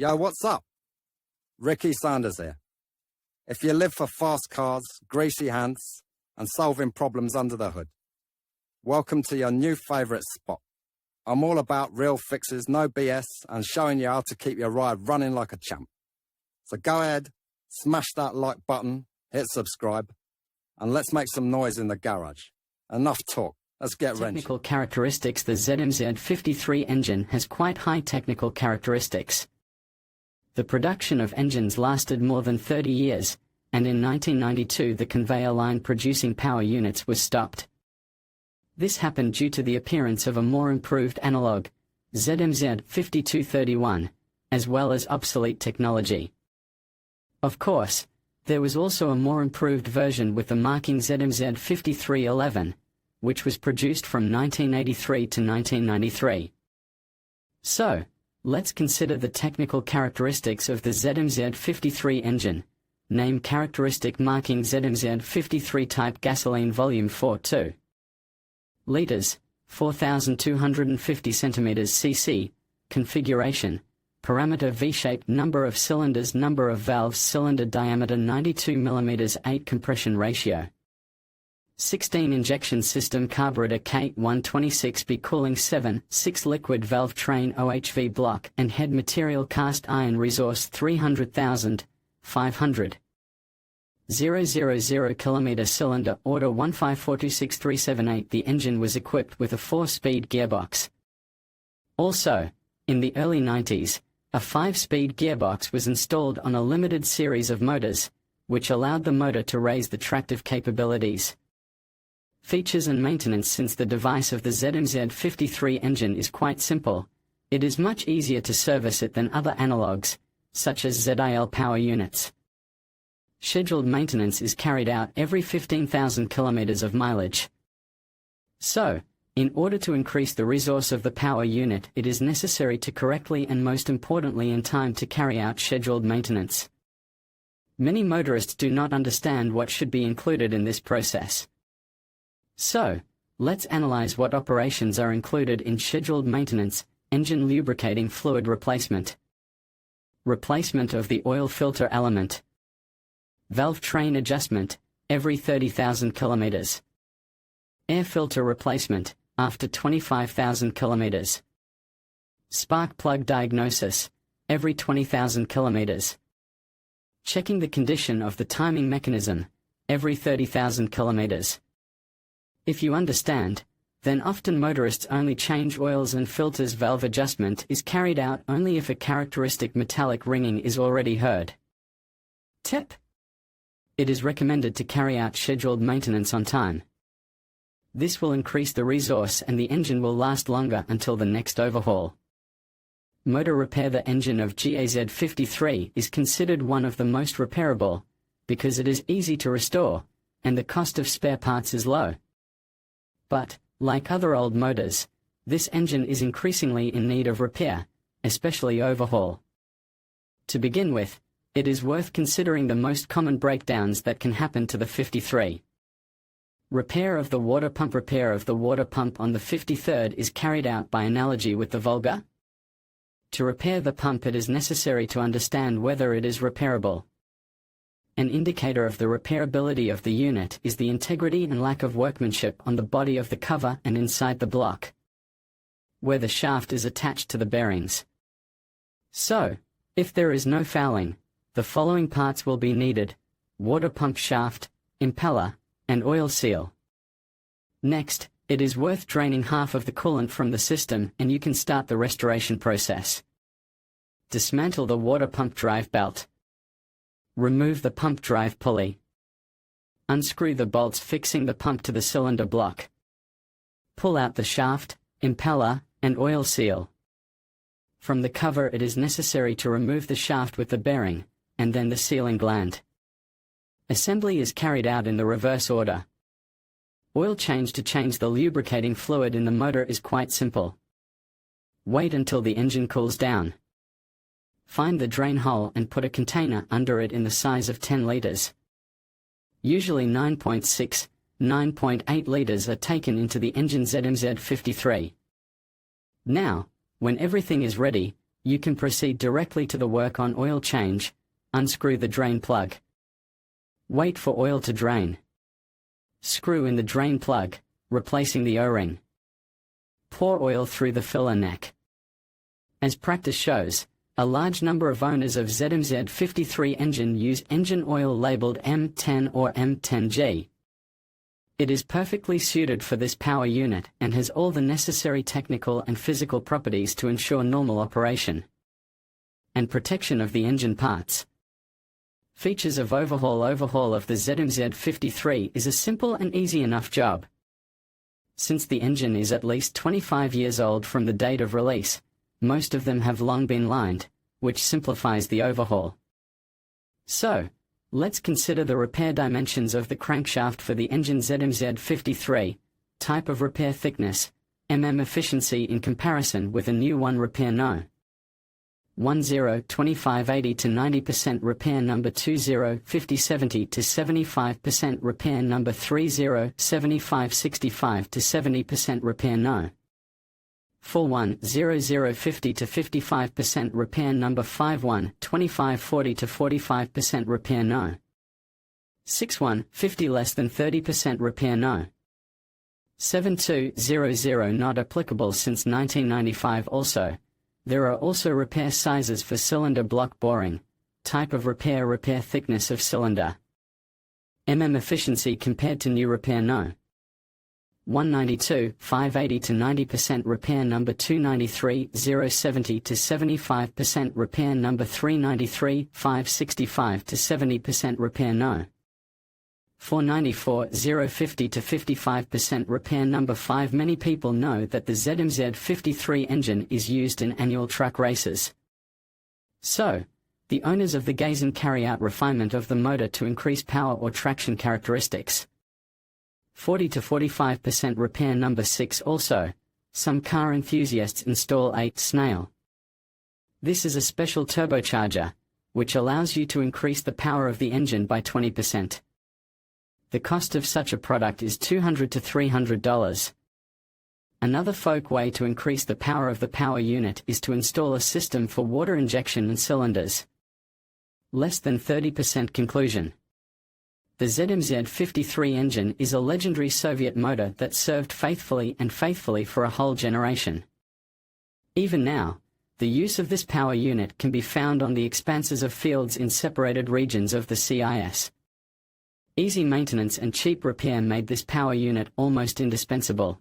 Yo, what's up? Ricky Sanders here. If you live for fast cars, greasy hands, and solving problems under the hood, welcome to your new favourite spot. I'm all about real fixes, no BS, and showing you how to keep your ride running like a champ. So go ahead, smash that like button, hit subscribe, and let's make some noise in the garage. Enough talk. Let's get wrenching. Technical characteristics. The ZMZ 53 engine has quite high technical characteristics. The production of engines lasted more than 30 years, and in 1992 the conveyor line producing power units was stopped. This happened due to the appearance of a more improved analog, ZMZ 5231, as well as obsolete technology. Of course, there was also a more improved version with the marking ZMZ 5311, which was produced from 1983 to 1993. So, let's consider the technical characteristics of the ZMZ 53 engine. Name characteristic marking ZMZ 53 type gasoline volume 42 liters, 4,250 centimeters cc, configuration, parameter V-shaped, number of cylinders, number of valves, cylinder diameter 92 mm, 8 compression ratio. 16 injection system, carburetor K126B, cooling 7/6 liquid valve, train OHV block and head material cast iron, resource 300,000, 500. 000 km, cylinder order 1542638. The engine was equipped with a 4-speed gearbox. Also, in the early 90s, a 5-speed gearbox was installed on a limited series of motors, which allowed the motor to raise the tractive capabilities. Features and maintenance. Since the device of the ZMZ 53 engine is quite simple, it is much easier to service it than other analogs, such as ZIL power units. Scheduled maintenance is carried out every 15,000 kilometers of mileage. So, in order to increase the resource of the power unit, it is necessary to correctly and most importantly in time to carry out scheduled maintenance. Many motorists do not understand what should be included in this process. So, let's analyze what operations are included in scheduled maintenance. Engine lubricating fluid replacement. Replacement of the oil filter element. Valve train adjustment, every 30,000 kilometers. Air filter replacement, after 25,000 kilometers. Spark plug diagnosis, every 20,000 kilometers. Checking the condition of the timing mechanism, every 30,000 kilometers. If you understand, then often motorists only change oils and filters. Valve adjustment is carried out only if a characteristic metallic ringing is already heard. Tip: it is recommended to carry out scheduled maintenance on time. This will increase the resource and the engine will last longer until the next overhaul. Motor repair. The engine of GAZ 53 is considered one of the most repairable, because it is easy to restore, and the cost of spare parts is low. But, like other old motors, this engine is increasingly in need of repair, especially overhaul. To begin with, it is worth considering the most common breakdowns that can happen to the 53. Repair of the water pump. Repair of the water pump on the 53rd is carried out by analogy with the Volga. To repair the pump, it is necessary to understand whether it is repairable. An indicator of the repairability of the unit is the integrity and lack of workmanship on the body of the cover and inside the block, where the shaft is attached to the bearings. So, if there is no fouling, the following parts will be needed: water pump shaft, impeller, and oil seal. Next, it is worth draining half of the coolant from the system and you can start the restoration process. Dismantle the water pump drive belt. Remove the pump drive pulley. Unscrew the bolts fixing the pump to the cylinder block. Pull out the shaft, impeller, and oil seal. From the cover, it is necessary to remove the shaft with the bearing, and then the sealing gland. Assembly is carried out in the reverse order. Oil change. To change the lubricating fluid in the motor is quite simple. Wait until the engine cools down. Find the drain hole and put a container under it in the size of 10 liters. Usually 9.6, 9.8 liters are taken into the engine ZMZ 53. Now, when everything is ready, you can proceed directly to the work on oil change. Unscrew the drain plug. Wait for oil to drain. Screw in the drain plug, replacing the O-ring. Pour oil through the filler neck. As practice shows, a large number of owners of ZMZ 53 engine use engine oil labeled M10 or M10G. It is perfectly suited for this power unit and has all the necessary technical and physical properties to ensure normal operation and protection of the engine parts. Features of overhaul of the ZMZ 53 is a simple and easy enough job. Since the engine is at least 25 years old from the date of release, most of them have long been lined, which simplifies the overhaul. So, let's consider the repair dimensions of the crankshaft for the engine ZMZ 53, type of repair thickness, efficiency in comparison with a new one repair no. 10 25 80 to 90% repair number 20 50 70 to 75% repair number 30 75 65 to 70% repair no. 41 00 50 to 55% repair number 51 25 40 to 45% repair no. 61 50 less than 30% repair no. 7200 not applicable since 1995 also. There are also repair sizes for cylinder block boring, type of repair thickness of cylinder. Efficiency compared to new repair no. 192 580 to 90% repair number 293 070 to 75% repair number 393 565 to 70% repair no. 494 050 to 55% repair number 5. Many people know that the ZMZ 53 engine is used in annual truck races. So, the owners of the Gazen carry out refinement of the motor to increase power or traction characteristics. 40 to 45% repair number 6 also. Some car enthusiasts install a snail. This is a special turbocharger, which allows you to increase the power of the engine by 20%. The cost of such a product is $200 to $300. Another folk way to increase the power of the power unit is to install a system for water injection in cylinders. Less than 30% conclusion. The ZMZ 53 engine is a legendary Soviet motor that served faithfully for a whole generation. Even now, the use of this power unit can be found on the expanses of fields in separated regions of the CIS. Easy maintenance and cheap repair made this power unit almost indispensable.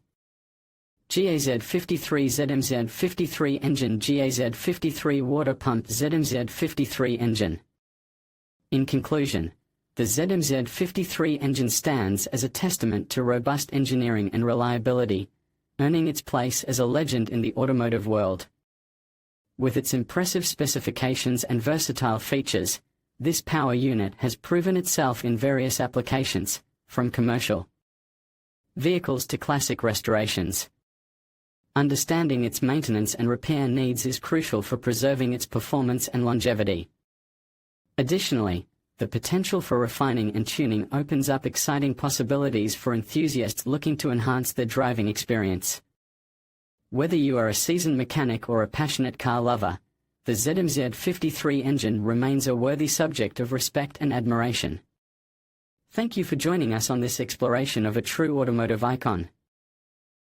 GAZ 53 ZMZ 53 engine GAZ 53 water pump ZMZ 53 engine. In conclusion, the ZMZ 53 engine stands as a testament to robust engineering and reliability, earning its place as a legend in the automotive world. With its impressive specifications and versatile features, this power unit has proven itself in various applications, from commercial vehicles to classic restorations. Understanding its maintenance and repair needs is crucial for preserving its performance and longevity. Additionally, the potential for refining and tuning opens up exciting possibilities for enthusiasts looking to enhance their driving experience. Whether you are a seasoned mechanic or a passionate car lover, the ZMZ 53 engine remains a worthy subject of respect and admiration. Thank you for joining us on this exploration of a true automotive icon.